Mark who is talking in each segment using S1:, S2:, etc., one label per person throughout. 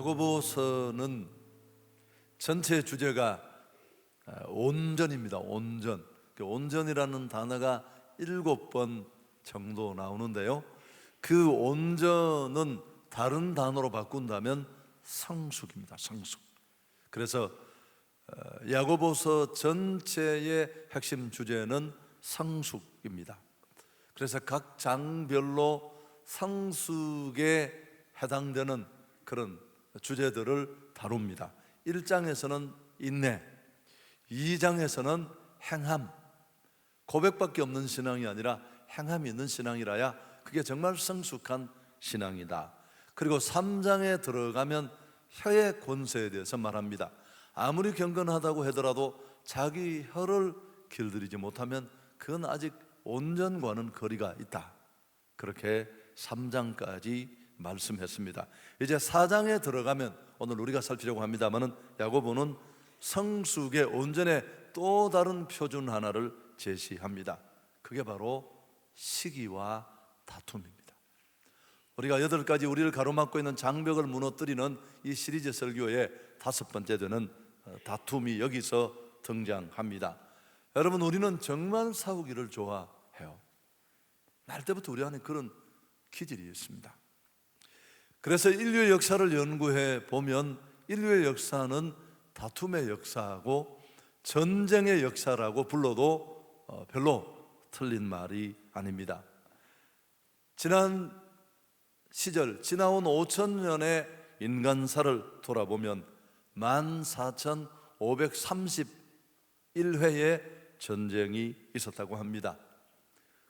S1: 야고보서는 전체 주제가 온전입니다. 온전. 온전이라는 단어가 7번 정도 나오는데요, 그 온전은 다른 단어로 바꾼다면 성숙입니다. 성숙. 그래서 야고보서 전체의 핵심 주제는 성숙입니다. 그래서 각 장별로 성숙에 해당되는 그런 주제들을 다룹니다. 1장에서는 인내, 2장에서는 행함, 고백밖에 없는 신앙이 아니라 행함이 있는 신앙이라야 그게 정말 성숙한 신앙이다. 그리고 3장에 들어가면 혀의 권세에 대해서 말합니다. 아무리 경건하다고 하더라도 자기 혀를 길들이지 못하면 그건 아직 온전과는 거리가 있다. 그렇게 3장까지 말씀했습니다. 이제 4장에 들어가면 오늘 우리가 살피려고 합니다만은 야고보는 성숙의 온전의 또 다른 표준 하나를 제시합니다. 그게 바로 시기와 다툼입니다. 우리가 8가지 우리를 가로막고 있는 장벽을 무너뜨리는 이 시리즈 설교의 5번째 되는 다툼이 여기서 등장합니다. 여러분, 우리는 정말 싸우기를 좋아해요. 날 때부터 우리 안에 그런 기질이 있습니다. 그래서 인류의 역사를 연구해 보면 인류의 역사는 다툼의 역사하고 전쟁의 역사라고 불러도 별로 틀린 말이 아닙니다. 지난 시절, 지나온 5,000년의 인간사를 돌아보면 14,531회의 전쟁이 있었다고 합니다.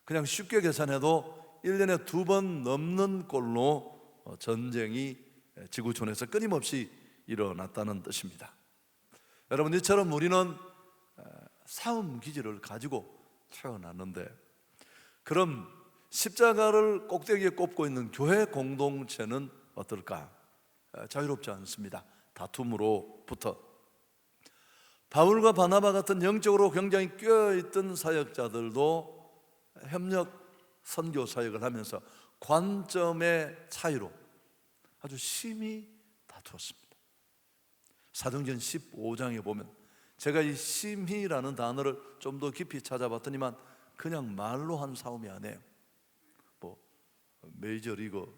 S1: 그냥 쉽게 계산해도 1년에 2번 넘는 꼴로 전쟁이 지구촌에서 끊임없이 일어났다는 뜻입니다. 여러분, 이처럼 우리는 싸움 기질을 가지고 태어났는데, 그럼 십자가를 꼭대기에 꼽고 있는 교회 공동체는 어떨까? 자유롭지 않습니다. 다툼으로부터. 바울과 바나바 같은 영적으로 굉장히 꿰어있던 사역자들도 협력 선교 사역을 하면서 관점의 차이로 아주 심히 다투었습니다. 사도행전 15장에 보면, 제가 이 심히라는 단어를 좀 더 깊이 찾아봤더니만 그냥 말로 한 싸움이 아니에요. 메이저리그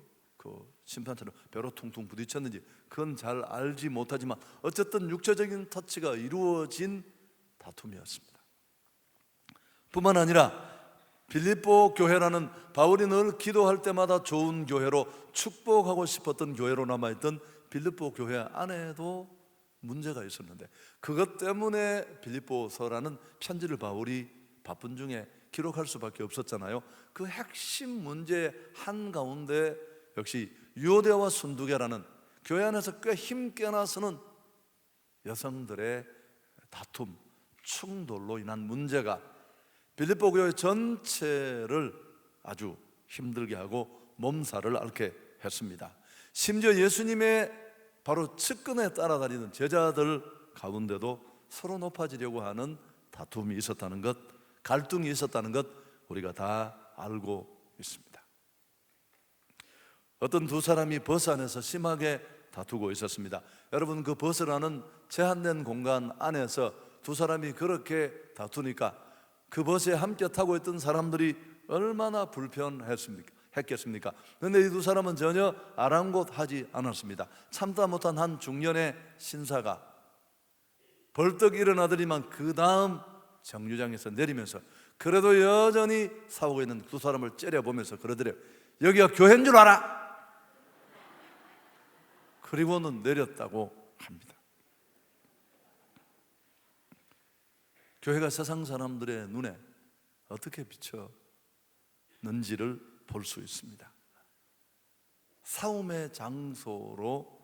S1: 심판처럼 벼로 퉁퉁 부딪혔는지 그건 잘 알지 못하지만 어쨌든 육체적인 터치가 이루어진 다툼이었습니다. 뿐만 아니라 빌립보 교회라는 바울이 늘 기도할 때마다 좋은 교회로, 축복하고 싶었던 교회로 남아있던 빌립보 교회 안에도 문제가 있었는데, 그것 때문에 빌립보서라는 편지를 바울이 바쁜 중에 기록할 수밖에 없었잖아요. 그 핵심 문제 한가운데 역시 유오데와 순두계라는 교회 안에서 꽤 힘께 나서는 여성들의 다툼, 충돌로 인한 문제가 빌립보 교회 전체를 아주 힘들게 하고 몸살을 앓게 했습니다. 심지어 예수님의 바로 측근에 따라다니는 제자들 가운데도 서로 높아지려고 하는 다툼이 있었다는 것, 갈등이 있었다는 것 우리가 다 알고 있습니다. 어떤 두 사람이 버스 안에서 심하게 다투고 있었습니다. 여러분, 그 버스라는 제한된 공간 안에서 두 사람이 그렇게 다투니까 그 버스에 함께 타고 있던 사람들이 얼마나 불편했겠습니까? 그런데 이 두 사람은 전혀 아랑곳하지 않았습니다. 참다 못한 한 중년의 신사가 벌떡 일어나더니만 그 다음 정류장에서 내리면서 그래도 여전히 싸우고 있는 두 사람을 째려보면서 그러더래요. 여기가 교회인 줄 알아? 그리고는 내렸다고 합니다. 교회가 세상 사람들의 눈에 어떻게 비쳤는지를 볼 수 있습니다. 싸움의 장소로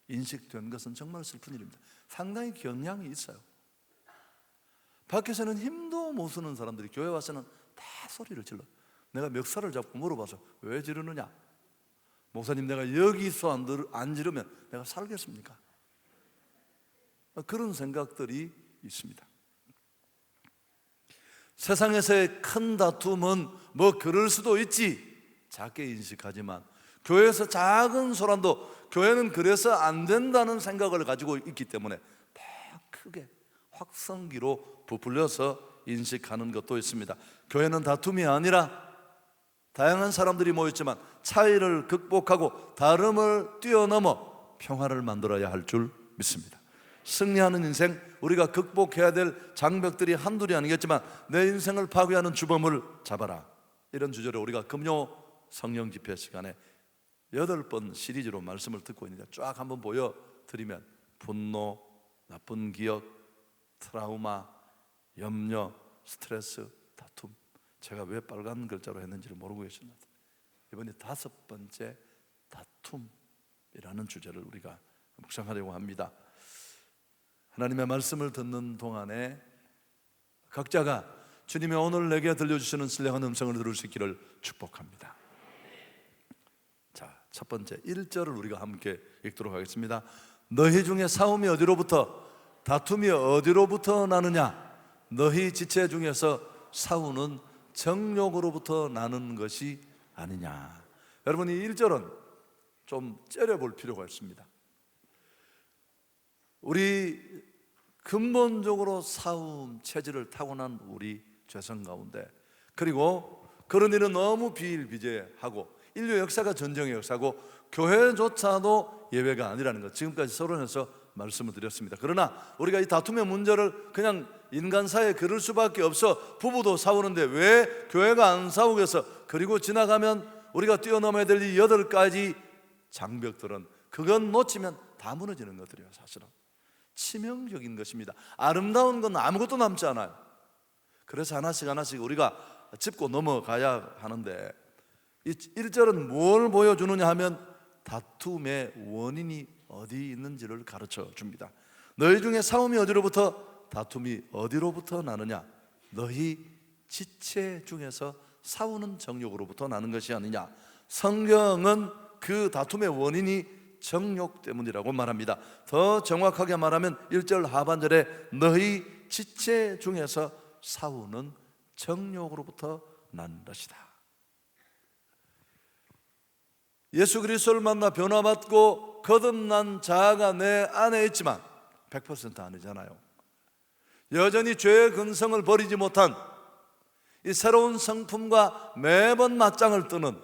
S1: 인식된 것은 정말 슬픈 일입니다. 상당히 경향이 있어요. 밖에서는 힘도 못 쓰는 사람들이 교회 와서는 다 소리를 질러. 내가 멱살을 잡고 물어봐서 왜 지르느냐? 목사님, 내가 여기서 안 지르면 내가 살겠습니까? 그런 생각들이 있습니다. 세상에서의 큰 다툼은 뭐 그럴 수도 있지 작게 인식하지만, 교회에서 작은 소란도 교회는 그래서 안 된다는 생각을 가지고 있기 때문에 더 크게 확성기로 부풀려서 인식하는 것도 있습니다. 교회는 다툼이 아니라 다양한 사람들이 모였지만 차이를 극복하고 다름을 뛰어넘어 평화를 만들어야 할 줄 믿습니다. 승리하는 인생, 우리가 극복해야 될 장벽들이 한둘이 아니겠지만 내 인생을 파괴하는 주범을 잡아라, 이런 주제로 우리가 금요 성령 집회 시간에 8번 시리즈로 말씀을 듣고 있는데, 쫙 한번 보여드리면 분노, 나쁜 기억, 트라우마, 염려, 스트레스, 다툼. 제가 왜 빨간 글자로 했는지를 모르고 계셨는데 이번에 5번째 다툼이라는 주제를 우리가 묵상하려고 합니다. 하나님의 말씀을 듣는 동안에 각자가 주님의 오늘 내게 들려주시는 신령한 음성을 들을 수 있기를 축복합니다. 자, 첫 번째 1절을 우리가 함께 읽도록 하겠습니다. 너희 중에 싸움이 어디로부터, 다툼이 어디로부터 나느냐? 너희 지체 중에서 싸우는 정욕으로부터 나는 것이 아니냐. 여러분, 이 1절은 좀 째려볼 필요가 있습니다. 우리 근본적으로 싸움 체질을 타고난 우리 죄성 가운데, 그리고 그런 일은 너무 비일비재하고 인류 역사가 전쟁의 역사고 교회조차도 예외가 아니라는 것, 지금까지 서론에서 말씀을 드렸습니다. 그러나 우리가 이 다툼의 문제를 그냥 인간사에 그럴 수밖에 없어. 부부도 싸우는데 왜 교회가 안 싸우겠어? 그리고 지나가면 우리가 뛰어넘어야 될 이 8가지 장벽들은, 그건 놓치면 다 무너지는 것들이에요. 사실은 치명적인 것입니다. 아름다운 건 아무것도 남지 않아요. 그래서 하나씩 하나씩 우리가 짚고 넘어가야 하는데, 이 1절은 뭘 보여주느냐 하면 다툼의 원인이 어디 있는지를 가르쳐 줍니다. 너희 중에 싸움이 어디로부터, 다툼이 어디로부터 나느냐? 너희 지체 중에서 싸우는 정욕으로부터 나는 것이 아니냐. 성경은 그 다툼의 원인이 정욕 때문이라고 말합니다. 더 정확하게 말하면 1절 하반절에 너희 지체 중에서 싸우는 정욕으로부터 난 것이다. 예수 그리스도를 만나 변화받고 거듭난 자아가 내 안에 있지만 100% 아니잖아요. 여전히 죄의 근성을 버리지 못한 이 새로운 성품과 매번 맞짱을 뜨는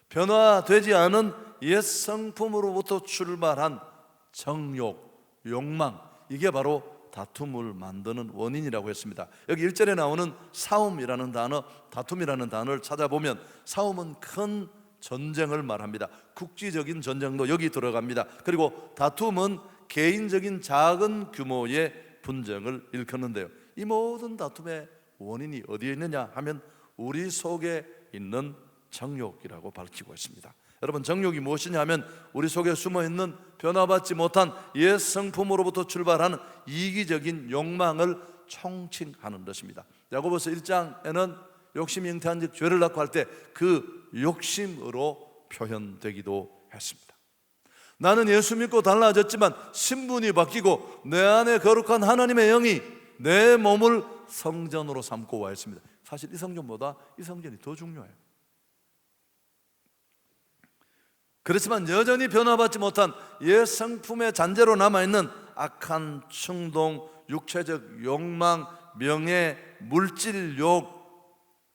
S1: 변화되지 않은 옛 성품으로부터 출발한 정욕, 욕망, 이게 바로 다툼을 만드는 원인이라고 했습니다. 여기 1절에 나오는 싸움이라는 단어, 다툼이라는 단어를 찾아보면 싸움은 큰 전쟁을 말합니다. 국지적인 전쟁도 여기 들어갑니다. 그리고 다툼은 개인적인 작은 규모의 분쟁을 일컫는데요, 이 모든 다툼의 원인이 어디에 있느냐 하면 우리 속에 있는 정욕이라고 밝히고 있습니다. 여러분, 정욕이 무엇이냐 하면 우리 속에 숨어있는 변화받지 못한 옛 성품으로부터 출발하는 이기적인 욕망을 총칭하는 것입니다. 야고보서 1장에는 욕심이 잉태한 즉 죄를 낳고 할 때 그 욕심으로 표현되기도 했습니다. 나는 예수 믿고 달라졌지만 신분이 바뀌고 내 안에 거룩한 하나님의 영이 내 몸을 성전으로 삼고 와 있습니다. 사실 이 성전보다 이 성전이 더 중요해요. 그렇지만 여전히 변화받지 못한 옛 성품의 잔재로 남아있는 악한 충동, 육체적 욕망, 명예, 물질욕,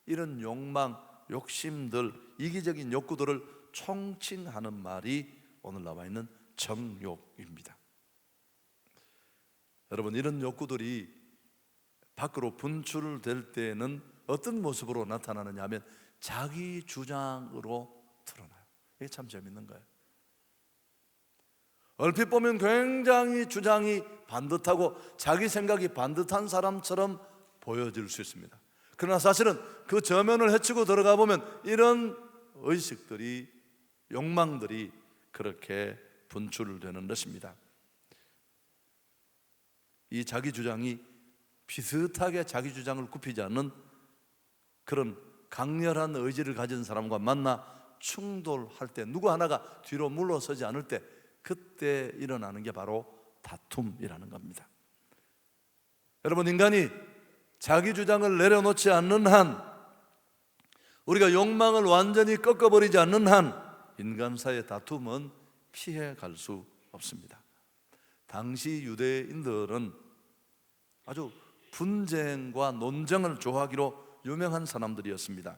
S1: 이런 욕망, 욕심들, 이기적인 욕구들을 총칭하는 말이 오늘 나와 있는 정욕입니다. 여러분, 이런 욕구들이 밖으로 분출될 때에는 어떤 모습으로 나타나느냐 하면 자기 주장으로 드러나요. 이게 참 재밌는 거예요. 얼핏 보면 굉장히 주장이 반듯하고 자기 생각이 반듯한 사람처럼 보여질 수 있습니다. 그러나 사실은 그 저면을 헤치고 들어가 보면 이런 의식들이, 욕망들이 그렇게 분출되는 것입니다. 이 자기 주장이 비슷하게 자기 주장을 굽히지 않는 그런 강렬한 의지를 가진 사람과 만나 충돌할 때, 누구 하나가 뒤로 물러서지 않을 때, 그때 일어나는 게 바로 다툼이라는 겁니다. 여러분, 인간이 자기 주장을 내려놓지 않는 한, 우리가 욕망을 완전히 꺾어버리지 않는 한 인간사의 다툼은 피해 갈 수 없습니다. 당시 유대인들은 아주 분쟁과 논쟁을 좋아하기로 유명한 사람들이었습니다.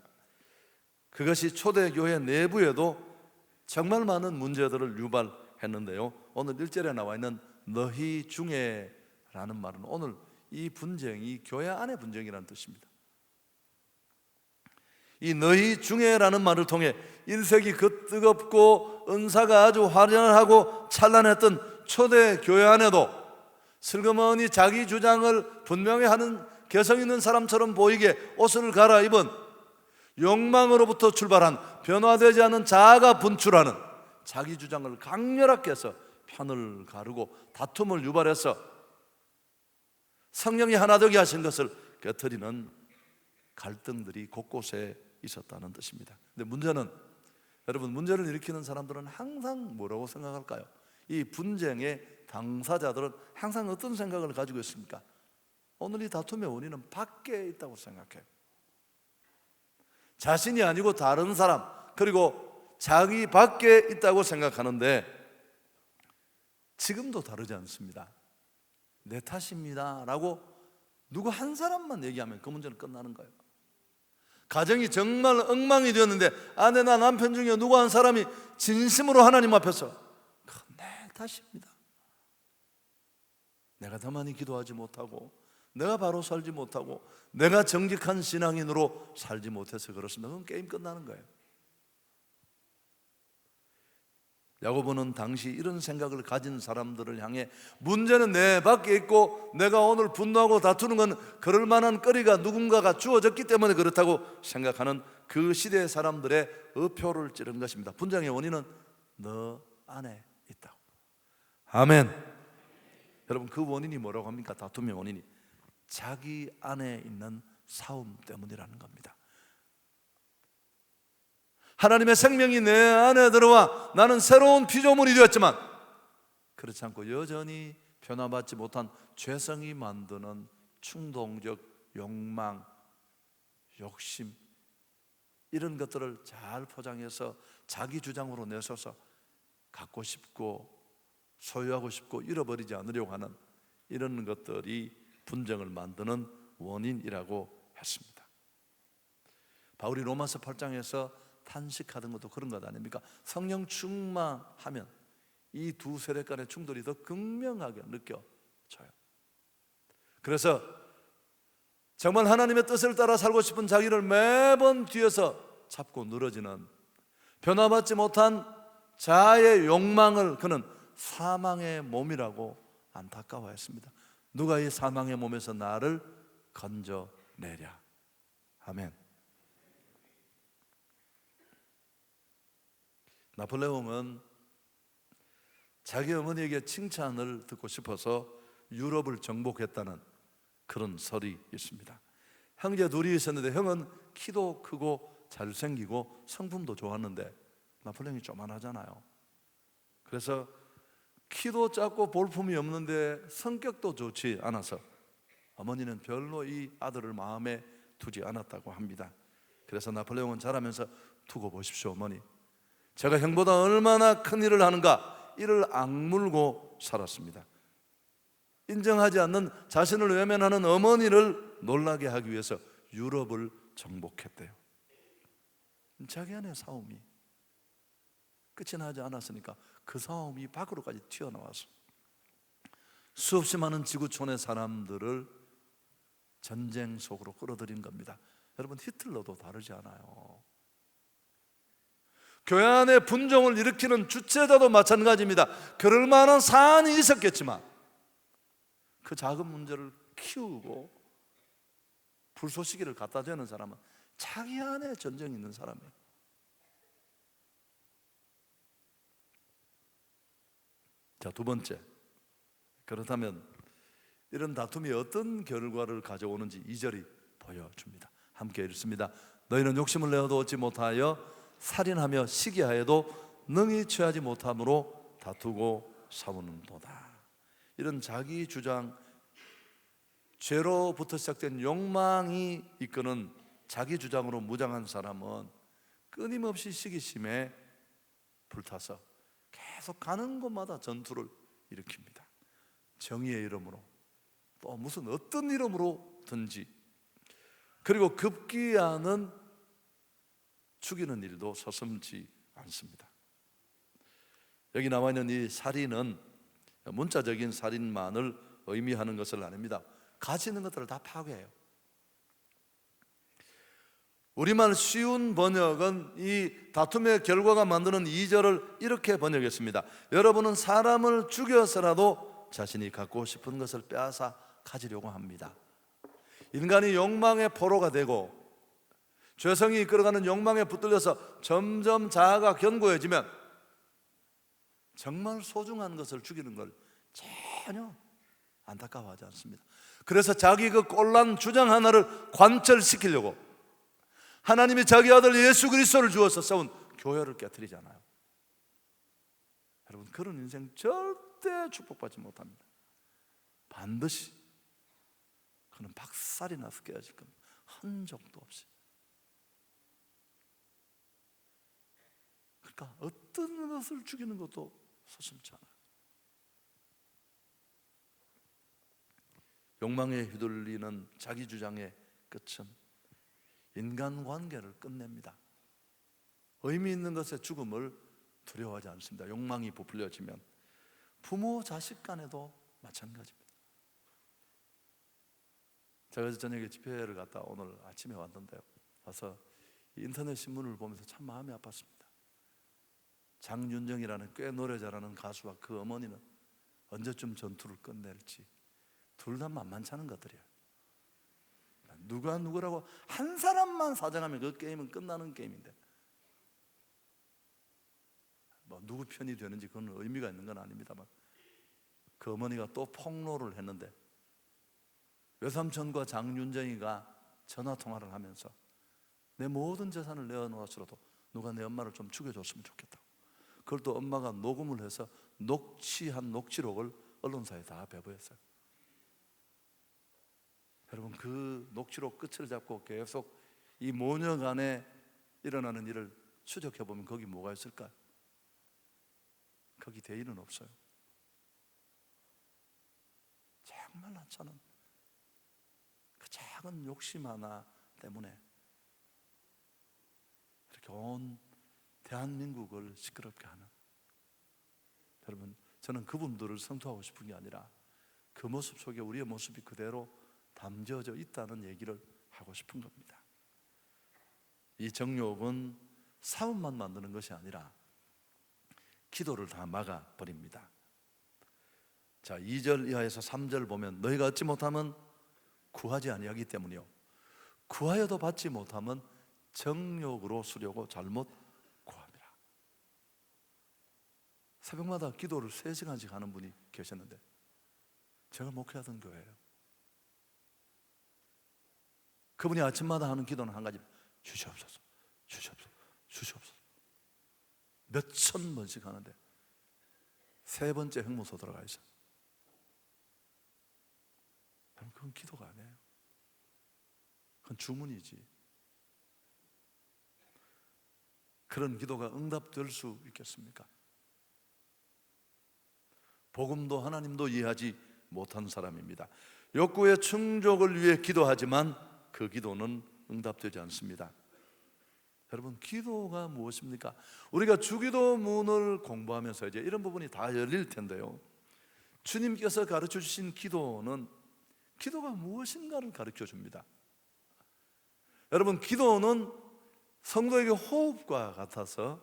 S1: 그것이 초대교회 내부에도 정말 많은 문제들을 유발했는데요, 오늘 1절에 나와 있는 너희 중에라는 말은 오늘 이 분쟁이 교회 안의 분쟁이라는 뜻입니다. 이 너희 중에라는 말을 통해 1세기 그 뜨겁고 은사가 아주 화려하고 찬란했던 초대교회 안에도 슬그머니 자기 주장을 분명히 하는 개성 있는 사람처럼 보이게 옷을 갈아입은 욕망으로부터 출발한 변화되지 않은 자아가 분출하는 자기 주장을 강렬하게 해서 편을 가르고 다툼을 유발해서 성령이 하나 되게 하신 것을 깨트리는 갈등들이 곳곳에 있었다는 뜻입니다. 근데 문제는, 여러분, 문제를 일으키는 사람들은 항상 뭐라고 생각할까요? 이 분쟁의 당사자들은 항상 어떤 생각을 가지고 있습니까? 오늘 이 다툼의 원인은 밖에 있다고 생각해요. 자신이 아니고 다른 사람, 그리고 자기 밖에 있다고 생각하는데 지금도 다르지 않습니다. 내 탓입니다 라고 누구 한 사람만 얘기하면 그 문제는 끝나는 거예요. 가정이 정말 엉망이 되었는데 아내나 남편 중에 누구 한 사람이 진심으로 하나님 앞에서 그건 내 탓입니다, 내가 더 많이 기도하지 못하고, 내가 바로 살지 못하고, 내가 정직한 신앙인으로 살지 못해서 그렇습니다, 그건 게임 끝나는 거예요. 야고보는 당시 이런 생각을 가진 사람들을 향해 문제는 내 밖에 있고 내가 오늘 분노하고 다투는 건 그럴 만한 거리가 누군가가 주어졌기 때문에 그렇다고 생각하는 그 시대의 사람들의 의표를 찌른 것입니다. 분쟁의 원인은 너 안에 있다고. 아멘. 여러분, 그 원인이 뭐라고 합니까? 다툼의 원인이 자기 안에 있는 싸움 때문이라는 겁니다. 하나님의 생명이 내 안에 들어와 나는 새로운 피조물이 되었지만 그렇지 않고 여전히 변화받지 못한 죄성이 만드는 충동적 욕망, 욕심, 이런 것들을 잘 포장해서 자기 주장으로 내서서 갖고 싶고 소유하고 싶고 잃어버리지 않으려고 하는 이런 것들이 분쟁을 만드는 원인이라고 했습니다. 바울이 로마서 8장에서 탄식하던 것도 그런 것 아닙니까? 성령 충만하면 이 두 세력 간의 충돌이 더 극명하게 느껴져요. 그래서 정말 하나님의 뜻을 따라 살고 싶은 자기를 매번 뒤에서 잡고 늘어지는 변화받지 못한 자아의 욕망을 그는 사망의 몸이라고 안타까워했습니다. 누가 이 사망의 몸에서 나를 건져내랴. 아멘. 나폴레옹은 자기 어머니에게 칭찬을 듣고 싶어서 유럽을 정복했다는 그런 설이 있습니다. 형제 둘이 있었는데 형은 키도 크고 잘생기고 성품도 좋았는데 나폴레옹이 조만하잖아요. 그래서 키도 작고 볼품이 없는데 성격도 좋지 않아서 어머니는 별로 이 아들을 마음에 두지 않았다고 합니다. 그래서 나폴레옹은 자라면서 두고 보십시오 어머니, 제가 형보다 얼마나 큰 일을 하는가, 이를 악물고 살았습니다. 인정하지 않는 자신을 외면하는 어머니를 놀라게 하기 위해서 유럽을 정복했대요. 자기 안에 싸움이 끝이 나지 않았으니까 그 싸움이 밖으로까지 튀어나와서 수없이 많은 지구촌의 사람들을 전쟁 속으로 끌어들인 겁니다. 여러분, 히틀러도 다르지 않아요. 교회 안에 분쟁을 일으키는 주체자도 마찬가지입니다. 그럴 만한 사안이 있었겠지만 그 작은 문제를 키우고 불쏘시개를 갖다 대는 사람은 자기 안에 전쟁이 있는 사람이에요. 자, 두 번째, 그렇다면 이런 다툼이 어떤 결과를 가져오는지 2절이 보여줍니다. 함께 읽습니다. 너희는 욕심을 내어도 얻지 못하여 살인하며 시기하여도 능히 취하지 못함으로 다투고 싸우는도다. 이런 자기 주장, 죄로부터 시작된 욕망이 이끄는 자기 주장으로 무장한 사람은 끊임없이 시기심에 불타서 계속 가는 곳마다 전투를 일으킵니다. 정의의 이름으로, 또 무슨 어떤 이름으로든지. 그리고 급기야는 죽이는 일도 서슴지 않습니다. 여기 나와 있는 이 살인은 문자적인 살인만을 의미하는 것을 아닙니다. 가치 있는 것들을 다 파괴해요. 우리말 쉬운 번역은 이 다툼의 결과가 만드는 2절을 이렇게 번역했습니다. 여러분은 사람을 죽여서라도 자신이 갖고 싶은 것을 빼앗아 가지려고 합니다. 인간이 욕망의 포로가 되고 죄성이 이끌어가는 욕망에 붙들려서 점점 자아가 견고해지면 정말 소중한 것을 죽이는 걸 전혀 안타까워하지 않습니다. 그래서 자기 그 꼴난 주장 하나를 관철시키려고 하나님이 자기 아들 예수 그리스도를 주어서 세운 교회를 깨트리잖아요. 여러분, 그런 인생 절대 축복받지 못합니다. 반드시 그는 박살이 나서 깨어질 겁니다. 흔적도 없이. 그러니까 어떤 것을 죽이는 것도 서슴지 않아요. 욕망에 휘둘리는 자기 주장의 끝은 인간관계를 끝냅니다. 의미 있는 것의 죽음을 두려워하지 않습니다. 욕망이 부풀려지면 부모 자식 간에도 마찬가지입니다. 제가 저녁에 집회를 갔다 오늘 아침에 왔는데요, 와서 인터넷 신문을 보면서 참 마음이 아팠습니다. 장윤정이라는 꽤 노래 잘하는 가수와 그 어머니는 언제쯤 전투를 끝낼지 둘 다 만만치 않은 것들이에요. 누가 누구라고 한 사람만 사정하면 그 게임은 끝나는 게임인데, 뭐 누구 편이 되는지 그건 의미가 있는 건 아닙니다만, 그 어머니가 또 폭로를 했는데 외삼촌과 장윤정이가 전화 통화를 하면서 내 모든 재산을 내어놓았어도 누가 내 엄마를 좀 죽여줬으면 좋겠다고. 그걸 또 엄마가 녹음을 해서 녹취한 녹취록을 언론사에 다 배부했어요. 여러분, 그 녹취록 끝을 잡고 계속 이 모녀간에 일어나는 일을 추적해보면 거기 뭐가 있을까요? 거기 대의는 없어요. 정말 하찮은 그 작은 욕심 하나 때문에 이렇게 온 대한민국을 시끄럽게 하는, 여러분, 저는 그분들을 성토하고 싶은 게 아니라 그 모습 속에 우리의 모습이 그대로 담겨져 있다는 얘기를 하고 싶은 겁니다. 이 정욕은 싸움만 만드는 것이 아니라 기도를 다 막아버립니다. 자, 2절 이하에서 3절 보면 너희가 얻지 못하면 구하지 아니하기 때문이요 구하여도 받지 못하면 정욕으로 쓰려고 잘못 구함이라. 새벽마다 기도를 3시간씩 하는 분이 계셨는데 제가 목회하던 교회예요. 그분이 아침마다 하는 기도는 한 가지, 주시옵소서, 주시옵소서, 주시옵소서. 몇천 번씩 하는데 3번째 형무소 들어가 있어요. 그건 기도가 아니에요. 그건 주문이지. 그런 기도가 응답될 수 있겠습니까? 복음도 하나님도 이해하지 못한 사람입니다. 욕구의 충족을 위해 기도하지만 그 기도는 응답되지 않습니다. 여러분, 기도가 무엇입니까? 우리가 주기도문을 공부하면서 이제 이런 부분이 다 열릴 텐데요, 주님께서 가르쳐 주신 기도는 기도가 무엇인가를 가르쳐 줍니다. 여러분, 기도는 성도에게 호흡과 같아서,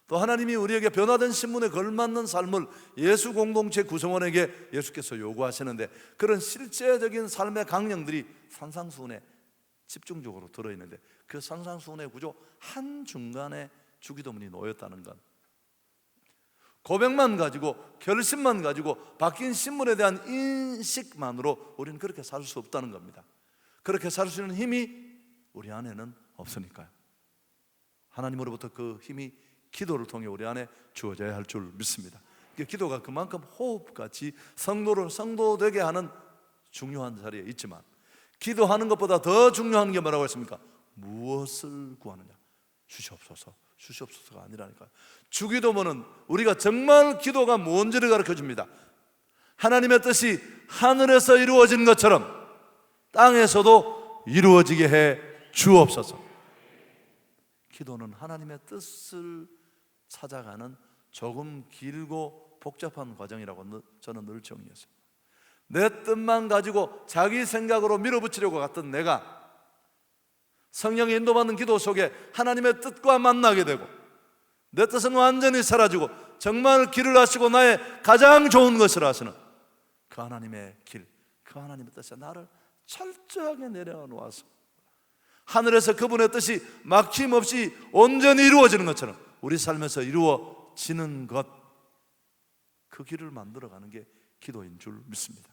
S1: 또 하나님이 우리에게 변화된 신분에 걸맞는 삶을 예수 공동체 구성원에게 예수께서 요구하시는데, 그런 실제적인 삶의 강령들이 산상수훈에 집중적으로 들어있는데, 그 산상수훈의 구조 한중간에 주기도문이 놓였다는 것, 고백만 가지고, 결심만 가지고, 바뀐 신분에 대한 인식만으로 우리는 그렇게 살 수 없다는 겁니다. 그렇게 살 수 있는 힘이 우리 안에는 없으니까요. 하나님으로부터 그 힘이 기도를 통해 우리 안에 주어져야 할 줄 믿습니다. 기도가 그만큼 호흡같이 성도를 성도되게 하는 중요한 자리에 있지만, 기도하는 것보다 더 중요한 게 뭐라고 했습니까? 무엇을 구하느냐? 주시옵소서, 주시옵소서가 아니라니까요. 주기도문은 우리가 정말 기도가 뭔지를 가르쳐줍니다. 하나님의 뜻이 하늘에서 이루어진 것처럼 땅에서도 이루어지게 해 주옵소서. 기도는 하나님의 뜻을 찾아가는 조금 길고 복잡한 과정이라고 저는 늘 정의했어요. 내 뜻만 가지고 자기 생각으로 밀어붙이려고 갔던 내가 성령의 인도받는 기도 속에 하나님의 뜻과 만나게 되고 내 뜻은 완전히 사라지고 정말 길을 하시고 나의 가장 좋은 것을 하시는 그 하나님의 길, 그 하나님의 뜻에 나를 철저하게 내려놓아서 하늘에서 그분의 뜻이 막힘없이 온전히 이루어지는 것처럼 우리 삶에서 이루어지는 것, 그 길을 만들어가는 게 기도인 줄 믿습니다.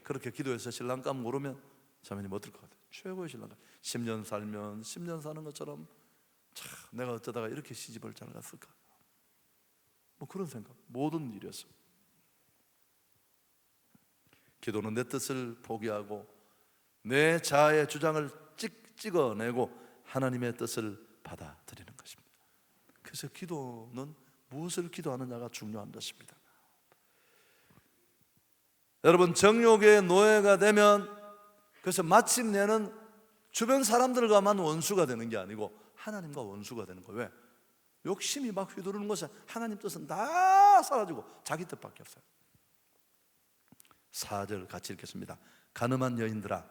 S1: 그렇게 기도해서 신랑감 모르면 자매님 어떨 것 같아요? 최고의 신랑감. 10년 살면 10년 사는 것처럼 참 내가 어쩌다가 이렇게 시집을 잘 갔을까? 뭐 그런 생각, 모든 일이었어요. 기도는 내 뜻을 포기하고 내 자아의 주장을 찍어내고 하나님의 뜻을 받아들이는 것입니다. 그래서 기도는 무엇을 기도하느냐가 중요한 것입니다. 여러분, 정욕의 노예가 되면 그래서 마침내는 주변 사람들과만 원수가 되는 게 아니고 하나님과 원수가 되는 거예요. 왜? 욕심이 막 휘두르는 것은 하나님 뜻은 다 사라지고 자기 뜻밖에 없어요. 4절 같이 읽겠습니다. 가늠한 여인들아,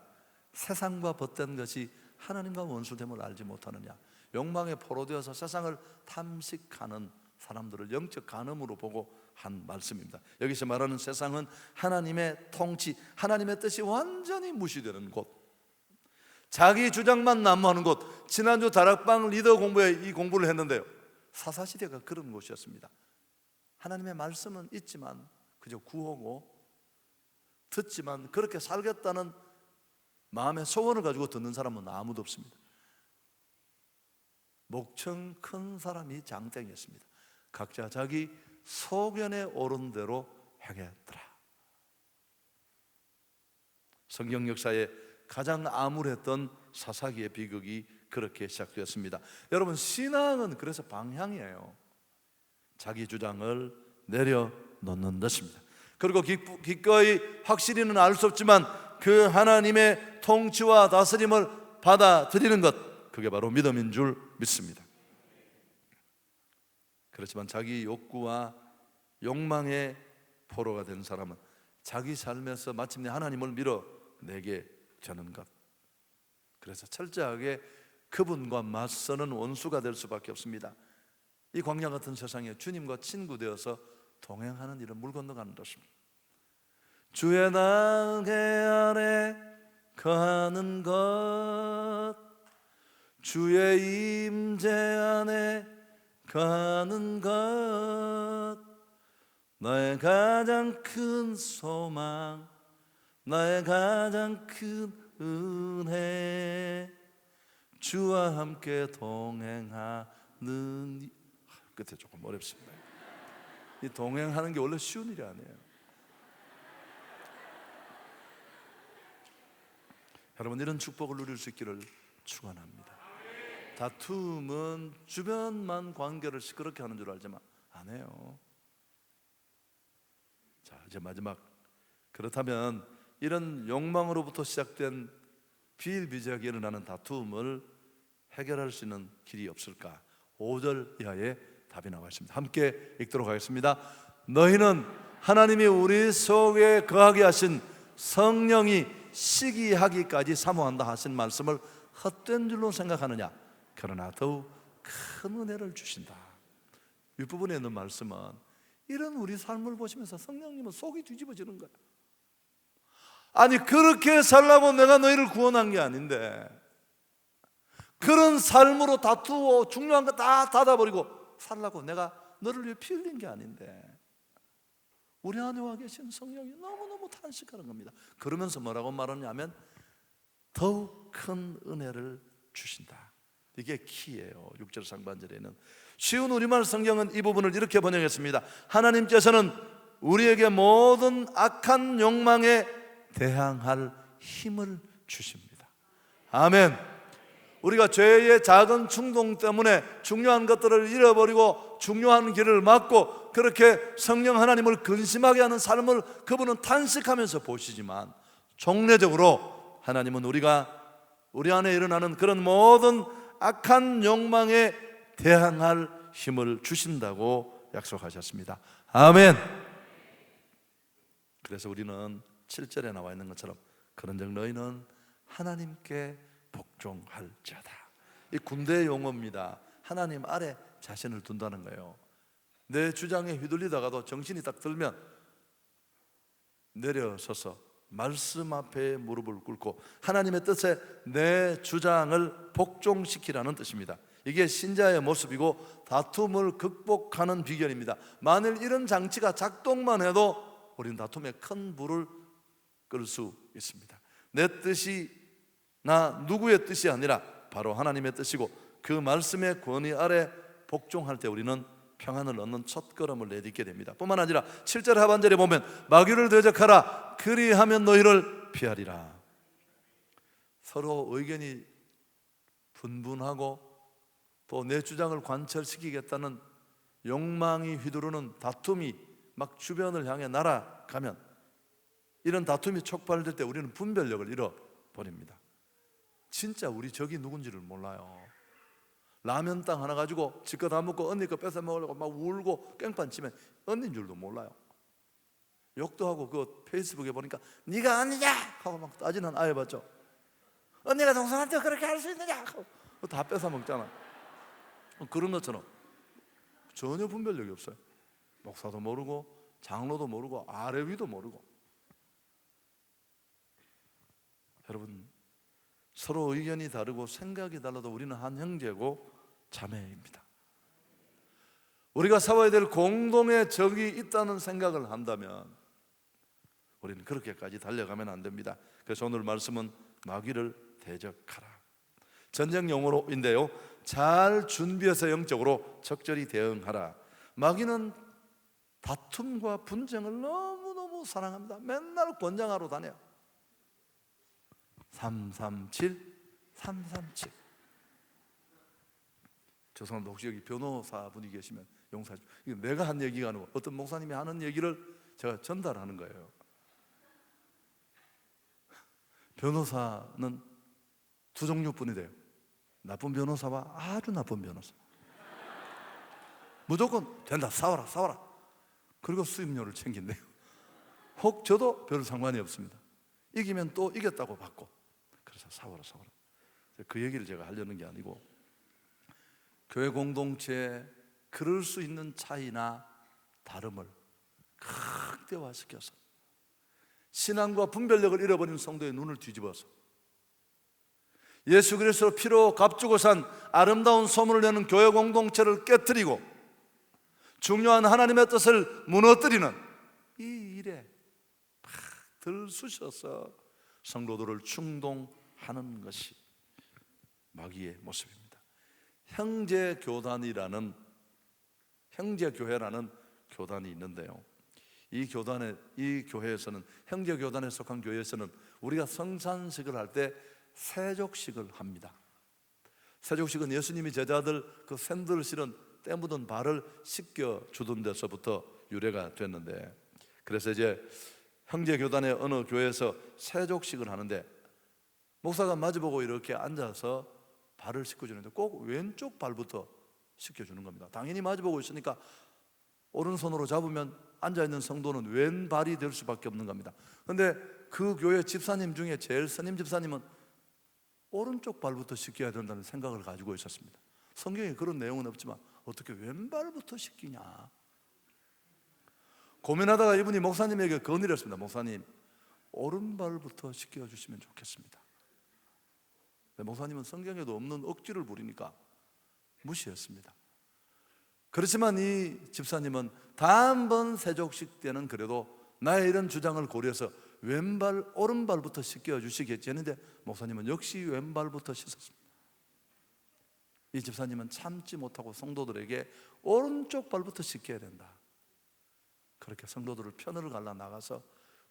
S1: 세상과 벗된 것이 하나님과 원수됨을 알지 못하느냐. 욕망에 포로되어서 세상을 탐식하는 사람들을 영적 간음으로 보고 한 말씀입니다. 여기서 말하는 세상은 하나님의 통치, 하나님의 뜻이 완전히 무시되는 곳, 자기 주장만 난무하는 곳. 지난주 다락방 리더 공부에 이 공부를 했는데요, 사사시대가 그런 곳이었습니다. 하나님의 말씀은 있지만 그저 구호고, 듣지만 그렇게 살겠다는 마음의 소원을 가지고 듣는 사람은 아무도 없습니다. 목청 큰 사람이 장땡이었습니다. 각자 자기 소견에 오른 대로 행했더라. 성경 역사에 가장 암울했던 사사기의 비극이 그렇게 시작되었습니다. 여러분, 신앙은 그래서 방향이에요. 자기 주장을 내려놓는 것입니다. 그리고 기꺼이 확실히는 알 수 없지만 그 하나님의 통치와 다스림을 받아들이는 것, 그게 바로 믿음인 줄 믿습니다. 그렇지만 자기 욕구와 욕망의 포로가 된 사람은 자기 삶에서 마침내 하나님을 밀어내게 되는 것, 그래서 철저하게 그분과 맞서는 원수가 될 수밖에 없습니다. 이 광야 같은 세상에 주님과 친구 되어서 동행하는 일은 물 건너가는 것입니다. 주의 날개 아래 거하는 것, 주의 임재 안에 거하는 것, 나의 가장 큰 소망, 나의 가장 큰 은혜, 주와 함께 동행하는. 끝에 조금 어렵습니다. 이 동행하는 게 원래 쉬운 일이 아니에요. 여러분, 이런 축복을 누릴 수 있기를 축원합니다. 다툼은 주변만 관계를 시끄럽게 하는 줄 알지만 안 해요. 자, 이제 마지막, 그렇다면 이런 욕망으로부터 시작된 비일비재하게 일어나는 다툼을 해결할 수 있는 길이 없을까? 5절 이하에 답이 나와 있습니다. 함께 읽도록 하겠습니다. 너희는 하나님이 우리 속에 거하게 하신 성령이 시기하기까지 사모한다 하신 말씀을 헛된 줄로 생각하느냐? 그러나 더욱 큰 은혜를 주신다. 윗부분에 있는 말씀은 이런 우리 삶을 보시면서 성령님은 속이 뒤집어지는 거야. 아니, 그렇게 살라고 내가 너희를 구원한 게 아닌데 그런 삶으로 다투고 중요한 거 다 닫아버리고 살라고 내가 너를 위해 피 흘린 게 아닌데 우리 안에 와 계신 성령이 너무너무 탄식하는 겁니다. 그러면서 뭐라고 말하냐면 더욱 큰 은혜를 주신다. 이게 키예요. 6절 상반절에는. 쉬운 우리말 성경은 이 부분을 이렇게 번역했습니다. 하나님께서는 우리에게 모든 악한 욕망에 대항할 힘을 주십니다. 아멘. 우리가 죄의 작은 충동 때문에 중요한 것들을 잃어버리고 중요한 길을 막고 그렇게 성령 하나님을 근심하게 하는 삶을 그분은 탄식하면서 보시지만, 종례적으로 하나님은 우리 안에 일어나는 그런 모든 악한 욕망에 대항할 힘을 주신다고 약속하셨습니다. 아멘. 그래서 우리는 7절에 나와 있는 것처럼 그런즉 너희는 하나님께 복종할지어다. 이 군대의 용어입니다. 하나님 아래 자신을 둔다는 거예요. 내 주장에 휘둘리다가도 정신이 딱 들면 내려서서 말씀 앞에 무릎을 꿇고 하나님의 뜻에 내 주장을 복종시키라는 뜻입니다. 이게 신자의 모습이고 다툼을 극복하는 비결입니다. 만일 이런 장치가 작동만 해도 우리는 다툼에 큰 불을 끌 수 있습니다. 내 뜻이 나 누구의 뜻이 아니라 바로 하나님의 뜻이고 그 말씀의 권위 아래 복종할 때 우리는 평안을 얻는 첫걸음을 내딛게 됩니다. 뿐만 아니라 7절 하반절에 보면 마귀를 대적하라 그리하면 너희를 피하리라. 서로 의견이 분분하고 또 내 주장을 관철시키겠다는 욕망이 휘두르는 다툼이 막 주변을 향해 날아가면, 이런 다툼이 촉발될 때 우리는 분별력을 잃어버립니다. 진짜 우리 적이 누군지를 몰라요. 라면 땅 하나 가지고 지껏 다 먹고 언니 거 뺏어 먹으려고 막 울고 깽판 치면 언니인 줄도 몰라요. 욕도 하고 그 페이스북에 보니까 네가 아니냐 하고 막 따지는 아이 봤죠. 언니가 동생한테 그렇게 할 수 있느냐 하고 다 뺏어 먹잖아. 그런 것처럼 전혀 분별력이 없어요. 목사도 모르고 장로도 모르고 아래 위도 모르고. 여러분, 서로 의견이 다르고 생각이 달라도 우리는 한 형제고 자매입니다. 우리가 싸워야 될 공동의 적이 있다는 생각을 한다면 우리는 그렇게까지 달려가면 안 됩니다. 그래서 오늘 말씀은 마귀를 대적하라. 전쟁 용어인데요, 잘 준비해서 영적으로 적절히 대응하라. 마귀는 다툼과 분쟁을 너무너무 사랑합니다. 맨날 권장하러 다녀요. 337 337. 죄송합니다. 혹시 여기 변호사분이 계시면 용서해 주세요. 이거 내가 한 얘기가 아니고 어떤 목사님이 하는 얘기를 제가 전달하는 거예요. 변호사는 두 종류뿐이 돼요. 나쁜 변호사와 아주 나쁜 변호사. 무조건 된다, 싸워라 싸워라. 그리고 수임료를 챙긴대요. 혹 저도 별 상관이 없습니다. 이기면 또 이겼다고 받고. 그래서 싸워라 싸워라. 그 얘기를 제가 하려는 게 아니고, 교회 공동체에 그럴 수 있는 차이나 다름을 극대화시켜서 신앙과 분별력을 잃어버린 성도의 눈을 뒤집어서 예수 그리스도 피로 값주고 산 아름다운 소문을 내는 교회 공동체를 깨뜨리고 중요한 하나님의 뜻을 무너뜨리는 이 일에 들쑤셔서 성도들을 충동하는 것이 마귀의 모습입니다. 형제교회라는 교단이 있는데요, 이 교회에서는, 형제교단에 속한 교회에서는 우리가 성찬식을 할 때 세족식을 합니다. 세족식은 예수님이 제자들 그 샌들 실은 때 묻은 발을 씻겨 주던 데서부터 유래가 됐는데, 그래서 이제 형제교단의 어느 교회에서 세족식을 하는데 목사가 마주보고 이렇게 앉아서 발을 씻겨주는데 꼭 왼쪽 발부터 씻겨주는 겁니다. 당연히 마주보고 있으니까 오른손으로 잡으면 앉아있는 성도는 왼발이 될 수밖에 없는 겁니다. 그런데 그 교회 집사님 중에 제일 스님 집사님은 오른쪽 발부터 씻겨야 된다는 생각을 가지고 있었습니다. 성경에 그런 내용은 없지만 어떻게 왼발부터 씻기냐 고민하다가 이분이 목사님에게 건의를 했습니다. 목사님, 오른발부터 씻겨주시면 좋겠습니다. 목사님은 성경에도 없는 억지를 부리니까 무시했습니다. 그렇지만 이 집사님은 다음번 세족식 때는 그래도 나의 이런 주장을 고려해서 오른발부터 씻겨주시겠지 했는데 목사님은 역시 왼발부터 씻었습니다. 이 집사님은 참지 못하고 성도들에게 오른쪽 발부터 씻겨야 된다, 그렇게 성도들을 편을 갈라 나가서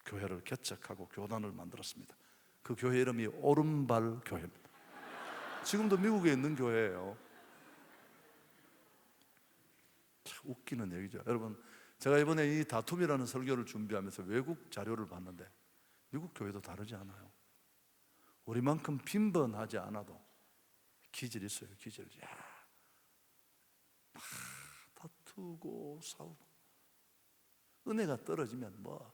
S1: 교회를 개척하고 교단을 만들었습니다. 그 교회 이름이 오른발 교회입니다. 지금도 미국에 있는 교회예요. 참 웃기는 얘기죠. 여러분, 제가 이번에 이 다툼이라는 설교를 준비하면서 외국 자료를 봤는데 미국 교회도 다르지 않아요. 우리만큼 빈번하지 않아도 기질이 있어요. 기질. 막 다투고 싸우고 은혜가 떨어지면 뭐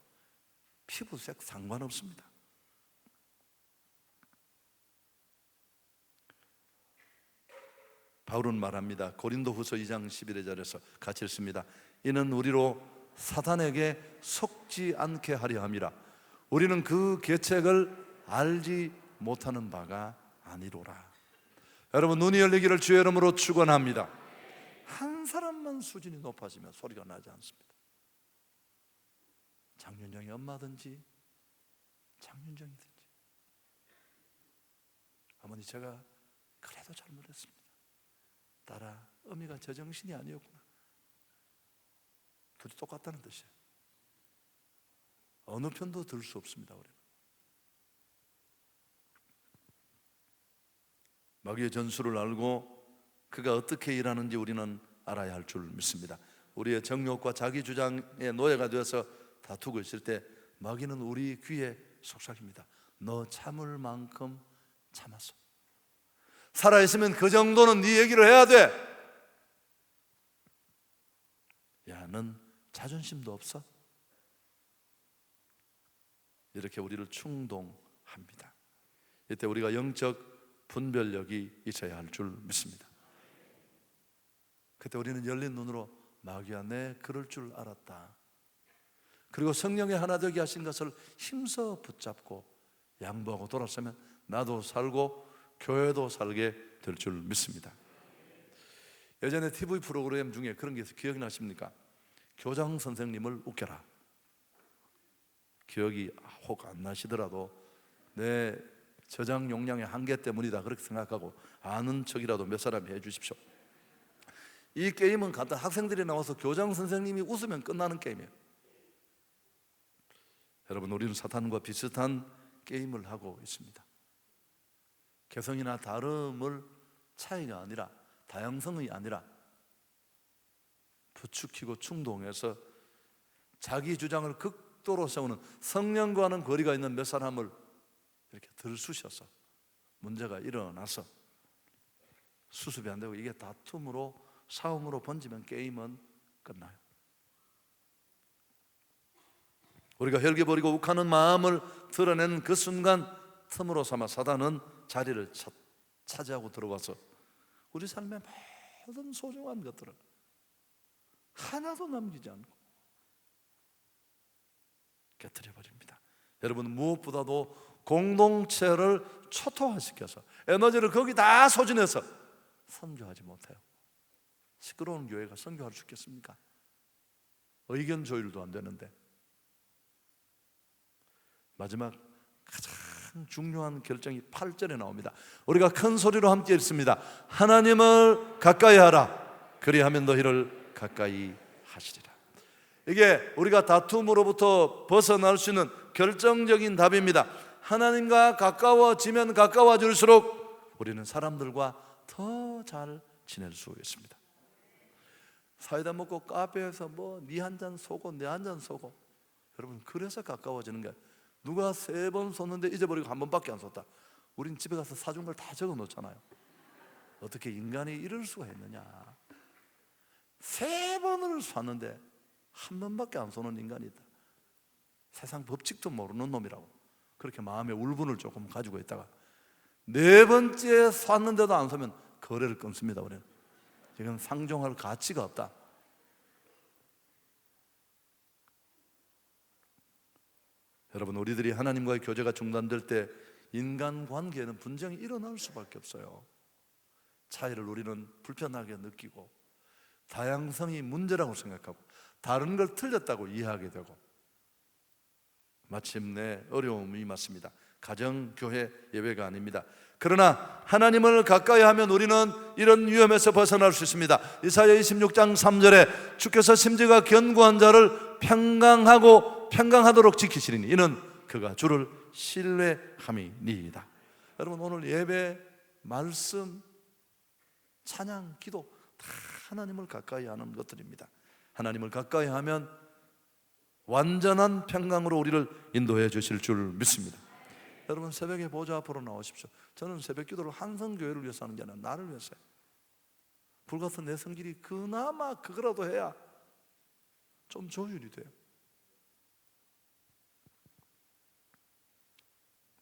S1: 피부색 상관없습니다. 바울은 말합니다. 고린도후서 2장 11절에서 같이 읽습니다. 이는 우리로 사단에게 속지 않게 하려 함이라. 우리는 그 계책을 알지 못하는 바가 아니로라. 여러분, 눈이 열리기를 주의 이름으로 축원합니다. 한 사람만 수준이 높아지면 소리가 나지 않습니다. 장윤정의 엄마든지 장윤정이든지. 어머니, 제가 그래도 잘못했습니다. 딸아, 어미가 제정신이 아니었구나. 둘이 똑같다는 뜻이에요. 어느 편도 들 수 없습니다. 우리는 마귀의 전술을 알고 그가 어떻게 일하는지 우리는 알아야 할 줄 믿습니다. 우리의 정욕과 자기 주장의 노예가 되어서 다투고 있을 때 마귀는 우리 귀에 속삭입니다. 너 참을 만큼 참았어. 살아있으면 그 정도는 네 얘기를 해야 돼. 야, 넌 자존심도 없어? 이렇게 우리를 충동합니다. 이때 우리가 영적 분별력이 있어야 할 줄 믿습니다. 그때 우리는 열린 눈으로 마귀야, 내 그럴 줄 알았다. 그리고 성령의 하나 되게 하신 것을 힘써 붙잡고 양보하고 돌아서면 나도 살고 교회도 살게 될 줄 믿습니다. 예전에 TV 프로그램 중에 그런 게 기억나십니까? 교장 선생님을 웃겨라. 기억이 혹 안 나시더라도 내 저장 용량의 한계 때문이다 그렇게 생각하고 아는 척이라도 몇 사람이 해주십시오. 이 게임은 간단, 학생들이 나와서 교장 선생님이 웃으면 끝나는 게임이에요. 여러분, 우리는 사탄과 비슷한 게임을 하고 있습니다. 개성이나 다름을 차이가 아니라, 다양성이 아니라 부추기고 충동해서 자기 주장을 극도로 세우는, 성령과는 거리가 있는 몇 사람을 이렇게 들쑤셔서 문제가 일어나서 수습이 안 되고 이게 다툼으로, 싸움으로 번지면 게임은 끝나요. 우리가 혈기버리고 욱하는 마음을 드러낸 그 순간 틈으로 삼아 사단은 자리를 차지하고 들어와서 우리 삶의 모든 소중한 것들을 하나도 남기지 않고 깨뜨려 버립니다. 여러분, 무엇보다도 공동체를 초토화시켜서 에너지를 거기 다 소진해서 선교하지 못해요. 시끄러운 교회가 선교할 수 있겠습니까? 의견 조율도 안 되는데. 마지막 가장 중요한 결정이 8절에 나옵니다. 우리가 큰 소리로 함께 읽습니다. 하나님을 가까이 하라. 그리하면 너희를 가까이 하시리라. 이게 우리가 다툼으로부터 벗어날 수 있는 결정적인 답입니다. 하나님과 가까워지면 가까워질수록 우리는 사람들과 더 잘 지낼 수 있습니다. 사이다 먹고 카페에서 네 한 잔 쏘고 내 한 잔 쏘고, 여러분, 그래서 가까워지는 거예요. 누가 3번 쏘는데 잊어버리고 1번밖에 안 쏘다. 우린 집에 가서 사준 걸 다 적어 놓잖아요. 어떻게 인간이 이럴 수가 있느냐. 3번을 쐈는데 1번밖에 안 쏘는 인간이 있다. 세상 법칙도 모르는 놈이라고 그렇게 마음의 울분을 조금 가지고 있다가 4번째 쐈는데도 안 쏘면 거래를 끊습니다. 우리는 지금 상종할 가치가 없다. 여러분, 우리들이 하나님과의 교제가 중단될 때 인간관계에는 분쟁이 일어날 수밖에 없어요. 차이를 우리는 불편하게 느끼고 다양성이 문제라고 생각하고 다른 걸 틀렸다고 이해하게 되고 마침내 어려움이 맞습니다. 가정, 교회 예외가 아닙니다. 그러나 하나님을 가까이 하면 우리는 이런 위험에서 벗어날 수 있습니다. 이사야 26장 3절에 주께서 심지가 견고한 자를 평강하도록 지키시리니 이는 그가 주를 신뢰함이니이다. 여러분, 오늘 예배 말씀, 찬양, 기도 다 하나님을 가까이 하는 것들입니다. 하나님을 가까이 하면 완전한 평강으로 우리를 인도해 주실 줄 믿습니다. 여러분, 새벽에 보좌 앞으로 나오십시오. 저는 새벽 기도를 한성교회를 위해서 하는 게 아니라 나를 위해서요. 불같은 내 성질이 그나마 그거라도 해야 좀 조율이 돼요.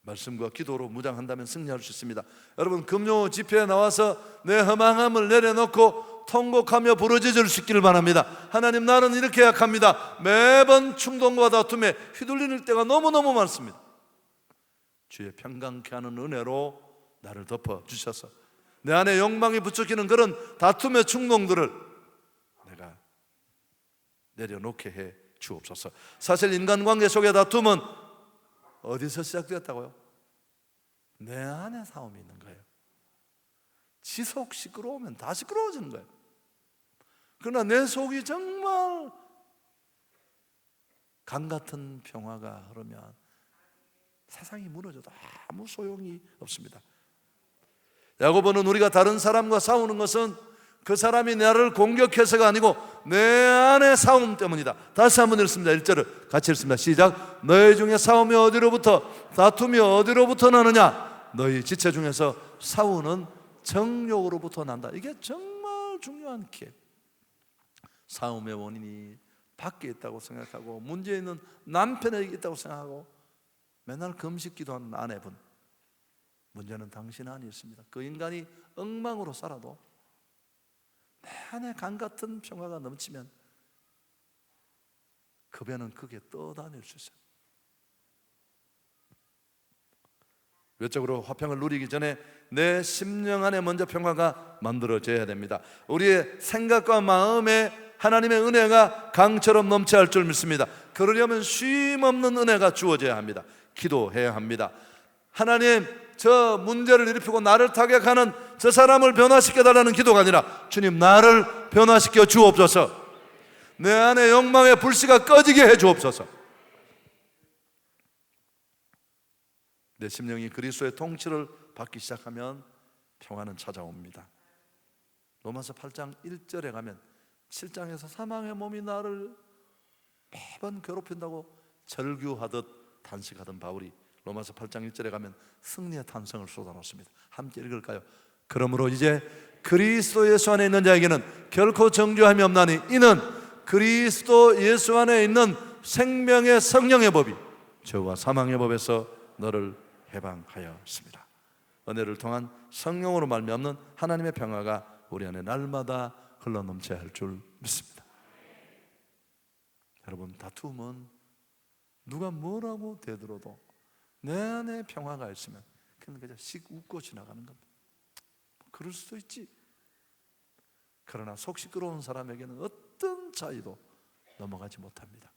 S1: 말씀과 기도로 무장한다면 승리할 수 있습니다. 여러분, 금요 집회에 나와서 내 허망함을 내려놓고 통곡하며 부르짖을 수 있기를 바랍니다. 하나님, 나는 이렇게 약합니다. 매번 충동과 다툼에 휘둘리는 때가 너무너무 많습니다. 주의 평강케 하는 은혜로 나를 덮어주셔서 내 안에 욕망이 부추기는 그런 다툼의 충동들을 내가 내려놓게 해 주옵소서. 사실 인간관계 속의 다툼은 어디서 시작되었다고요? 내 안에 싸움이 있는 거예요. 지속 시끄러우면 다 시끄러워지는 거예요. 그러나 내 속이 정말 강 같은 평화가 흐르면 세상이 무너져도 아무 소용이 없습니다. 야고보는 우리가 다른 사람과 싸우는 것은 그 사람이 나를 공격해서가 아니고 내 안의 싸움 때문이다. 다시 한번 읽습니다. 1절을 같이 읽습니다. 시작. 너희 중에 싸움이 어디로부터, 다툼이 어디로부터 나느냐? 너희 지체 중에서 싸우는 정욕으로부터 난다. 이게 정말 중요한 키. 싸움의 원인이 밖에 있다고 생각하고 문제 있는 남편에게 있다고 생각하고 맨날 금식 기도하는 아내분, 문제는 당신 안에 있습니다. 그 인간이 엉망으로 살아도 내 안에 강 같은 평화가 넘치면 그 배는 크게 떠다닐 수 있어요. 외적으로 화평을 누리기 전에 내 심령 안에 먼저 평화가 만들어져야 됩니다. 우리의 생각과 마음에 하나님의 은혜가 강처럼 넘쳐야 할 줄 믿습니다. 그러려면 쉼 없는 은혜가 주어져야 합니다. 기도해야 합니다. 하나님, 저 문제를 일으키고 나를 타격하는 저 사람을 변화시켜달라는 기도가 아니라 주님, 나를 변화시켜 주옵소서. 내 안에 욕망의 불씨가 꺼지게 해 주옵소서. 내 심령이 그리스도의 통치를 받기 시작하면 평화는 찾아옵니다. 로마서 8장 1절에 가면 7장에서 사망의 몸이 나를 매번 괴롭힌다고 절규하듯 탄식하던 바울이 로마서 8장 1절에 가면 승리의 탄성을 쏟아놓습니다. 함께 읽을까요? 그러므로 이제 그리스도 예수 안에 있는 자에게는 결코 정죄함이 없나니 이는 그리스도 예수 안에 있는 생명의 성령의 법이 죄와 사망의 법에서 너를 해방하였습니다. 은혜를 통한 성령으로 말미암는 하나님의 평화가 우리 안에 날마다 흘러넘쳐야 할 줄 믿습니다. 여러분, 다툼은 누가 뭐라고 대들어도 내 안에 평화가 있으면 그냥 씩 웃고 지나가는 겁니다. 그럴 수도 있지. 그러나 속 시끄러운 사람에게는 어떤 차이도 넘어가지 못합니다.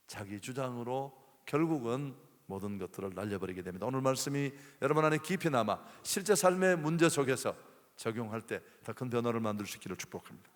S1: 자기 주장으로 결국은 모든 것들을 날려버리게 됩니다. 오늘 말씀이 여러분 안에 깊이 남아 실제 삶의 문제 속에서 적용할 때 더 큰 변화를 만들 수 있기를 축복합니다.